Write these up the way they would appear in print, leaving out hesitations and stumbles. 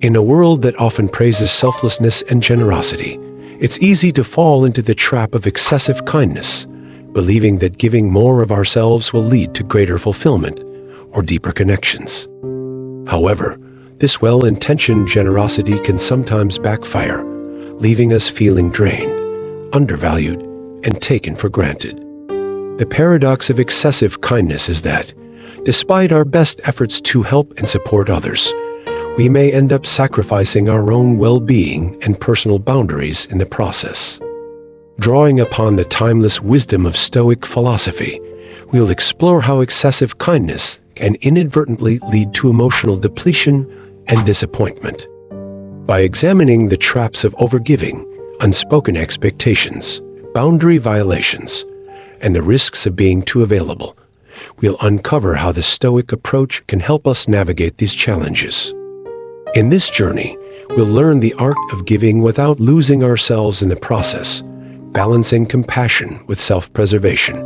In a world that often praises selflessness and generosity, it's easy to fall into the trap of excessive kindness, believing that giving more of ourselves will lead to greater fulfillment or deeper connections. However, this well-intentioned generosity can sometimes backfire, leaving us feeling drained, undervalued, and taken for granted. The paradox of excessive kindness is that, despite our best efforts to help and support others, we may end up sacrificing our own well-being and personal boundaries in the process. Drawing upon the timeless wisdom of Stoic philosophy, we'll explore how excessive kindness can inadvertently lead to emotional depletion and disappointment. By examining the traps of overgiving, unspoken expectations, boundary violations, and the risks of being too available, we'll uncover how the Stoic approach can help us navigate these challenges. In this journey, we'll learn the art of giving without losing ourselves in the process, balancing compassion with self-preservation,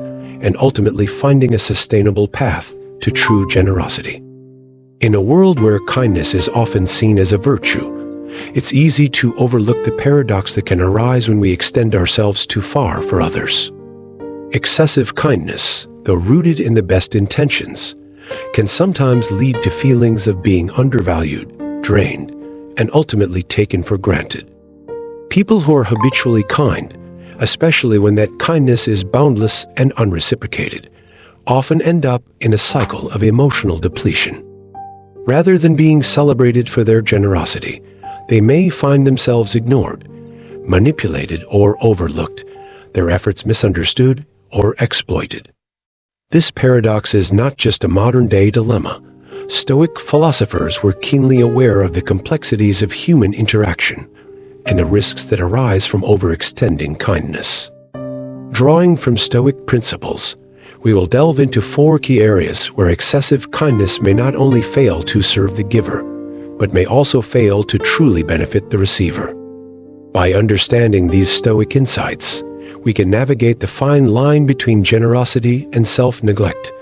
and ultimately finding a sustainable path to true generosity. In a world where kindness is often seen as a virtue, it's easy to overlook the paradox that can arise when we extend ourselves too far for others. Excessive kindness, though rooted in the best intentions, can sometimes lead to feelings of being undervalued, drained, and ultimately taken for granted. People who are habitually kind, especially when that kindness is boundless and unreciprocated, often end up in a cycle of emotional depletion. Rather than being celebrated for their generosity, they may find themselves ignored, manipulated, or overlooked, their efforts misunderstood or exploited. This paradox is not just a modern-day dilemma. Stoic philosophers were keenly aware of the complexities of human interaction and the risks that arise from overextending kindness. Drawing from Stoic principles, we will delve into 4 key areas where excessive kindness may not only fail to serve the giver, but may also fail to truly benefit the receiver. By understanding these Stoic insights, we can navigate the fine line between generosity and self-neglect,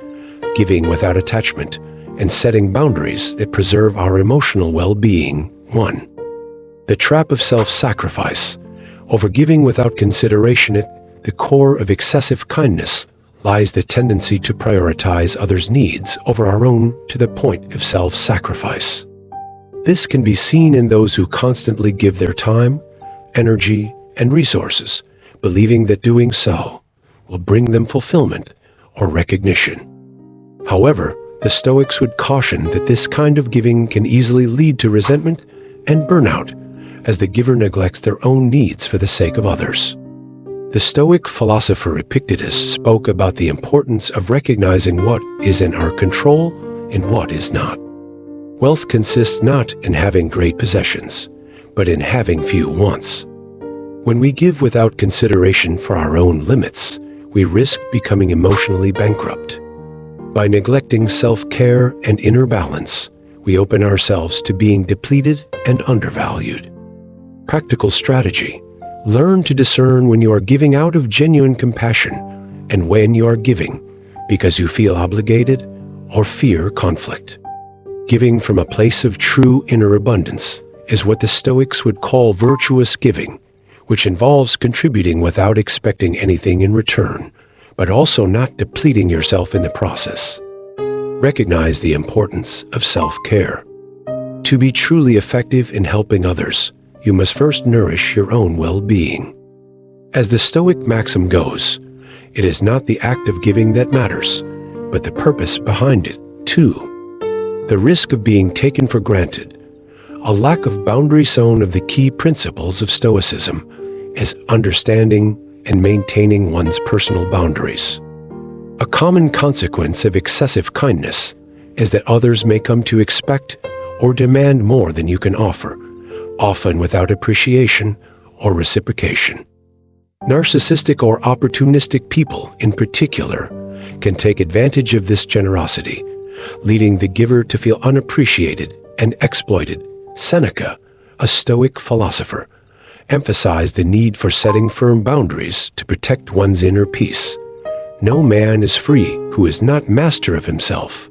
giving without attachment, and setting boundaries that preserve our emotional well-being. 1. The trap of self-sacrifice. Overgiving without consideration. At the core of excessive kindness lies the tendency to prioritize others' needs over our own to the point of self-sacrifice. This can be seen in those who constantly give their time, energy, and resources, believing that doing so will bring them fulfillment or recognition. However, the Stoics would caution that this kind of giving can easily lead to resentment and burnout as the giver neglects their own needs for the sake of others. The Stoic philosopher Epictetus spoke about the importance of recognizing what is in our control and what is not. Wealth consists not in having great possessions, but in having few wants. When we give without consideration for our own limits, we risk becoming emotionally bankrupt. By neglecting self-care and inner balance, we open ourselves to being depleted and undervalued. Practical strategy. Learn to discern when you are giving out of genuine compassion and when you are giving because you feel obligated or fear conflict. Giving from a place of true inner abundance is what the Stoics would call virtuous giving, which involves contributing without expecting anything in return, but also not depleting yourself in the process. Recognize the importance of self-care. To be truly effective in helping others, you must first nourish your own well-being. As the Stoic maxim goes, it is not the act of giving that matters, but the purpose behind it, too. The risk of being taken for granted. A lack of boundary zone of the key principles of Stoicism is understanding and maintaining one's personal boundaries. A common consequence of excessive kindness is that others may come to expect or demand more than you can offer, often without appreciation or reciprocation. Narcissistic or opportunistic people, in particular, can take advantage of this generosity, leading the giver to feel unappreciated and exploited. Seneca, a Stoic philosopher, emphasized the need for setting firm boundaries to protect one's inner peace. No man is free who is not master of himself.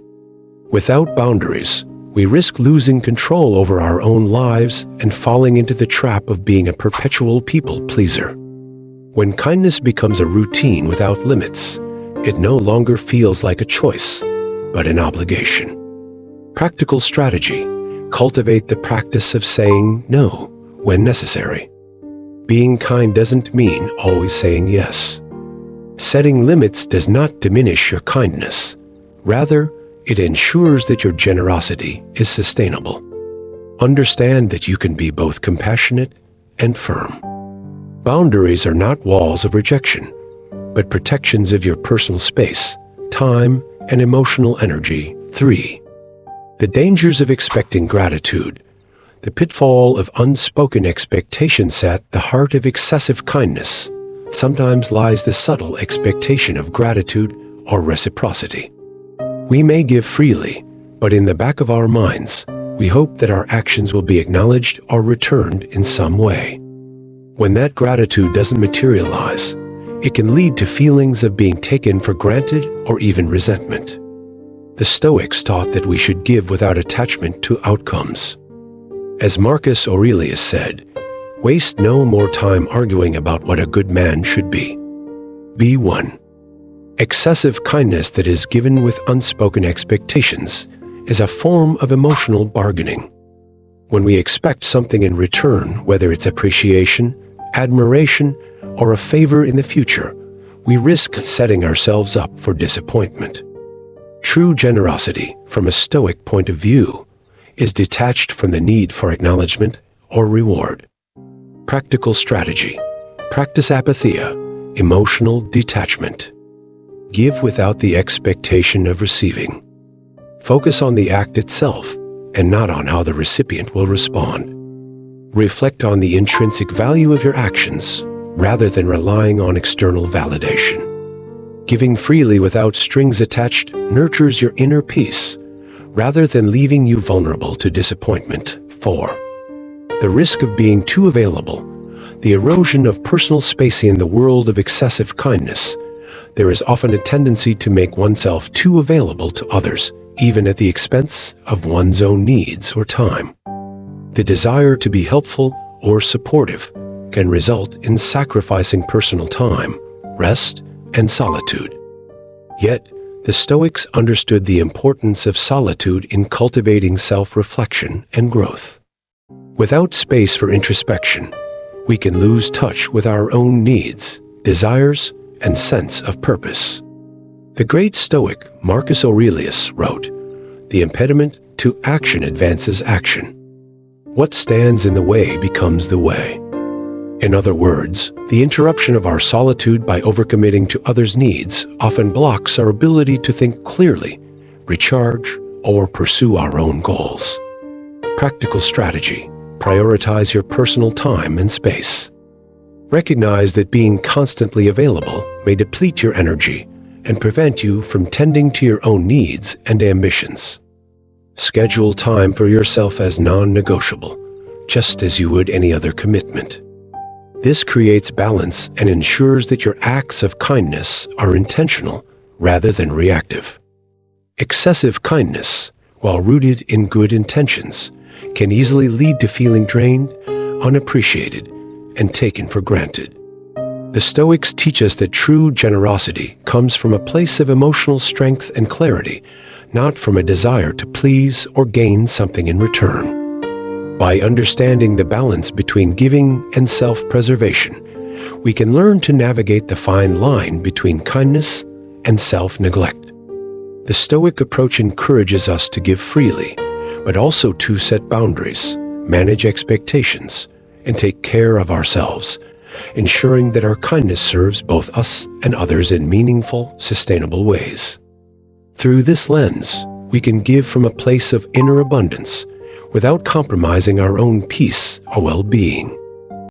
Without boundaries, we risk losing control over our own lives and falling into the trap of being a perpetual people pleaser. When kindness becomes a routine without limits, it no longer feels like a choice, but an obligation. Practical strategy: cultivate the practice of saying no when necessary. Being kind doesn't mean always saying yes. Setting limits does not diminish your kindness. Rather, it ensures that your generosity is sustainable. Understand that you can be both compassionate and firm. Boundaries are not walls of rejection, but protections of your personal space, time, and emotional energy. 3. The dangers of expecting gratitude. The pitfall of unspoken expectations. At the heart of excessive kindness sometimes lies the subtle expectation of gratitude or reciprocity. We may give freely, but in the back of our minds, we hope that our actions will be acknowledged or returned in some way. When that gratitude doesn't materialize, it can lead to feelings of being taken for granted or even resentment. The Stoics taught that we should give without attachment to outcomes. As Marcus Aurelius said, "Waste no more time arguing about what a good man should be." B1. Excessive kindness that is given with unspoken expectations is a form of emotional bargaining. When we expect something in return, whether it's appreciation, admiration, or a favor in the future, we risk setting ourselves up for disappointment. True generosity, from a Stoic point of view, is detached from the need for acknowledgement or reward. Practical strategy: practice apatheia, emotional detachment. Give without the expectation of receiving. Focus on the act itself and not on how the recipient will respond. Reflect on the intrinsic value of your actions rather than relying on external validation. Giving freely without strings attached nurtures your inner peace rather than leaving you vulnerable to disappointment. 4. The risk of being too available. The erosion of personal space. In the world of excessive kindness, there is often a tendency to make oneself too available to others, even at the expense of one's own needs or time. The desire to be helpful or supportive can result in sacrificing personal time, rest, and solitude. Yet, the Stoics understood the importance of solitude in cultivating self-reflection and growth. Without space for introspection, we can lose touch with our own needs, desires, and sense of purpose. The great Stoic Marcus Aurelius wrote, "The impediment to action advances action. What stands in the way becomes the way." In other words, the interruption of our solitude by overcommitting to others' needs often blocks our ability to think clearly, recharge, or pursue our own goals. Practical strategy: prioritize your personal time and space. Recognize that being constantly available may deplete your energy and prevent you from tending to your own needs and ambitions. Schedule time for yourself as non-negotiable, just as you would any other commitment. This creates balance and ensures that your acts of kindness are intentional rather than reactive. Excessive kindness, while rooted in good intentions, can easily lead to feeling drained, unappreciated, and taken for granted. The Stoics teach us that true generosity comes from a place of emotional strength and clarity, not from a desire to please or gain something in return. By understanding the balance between giving and self-preservation, we can learn to navigate the fine line between kindness and self-neglect. The Stoic approach encourages us to give freely, but also to set boundaries, manage expectations, and take care of ourselves, ensuring that our kindness serves both us and others in meaningful, sustainable ways. Through this lens, we can give from a place of inner abundance without compromising our own peace or well-being.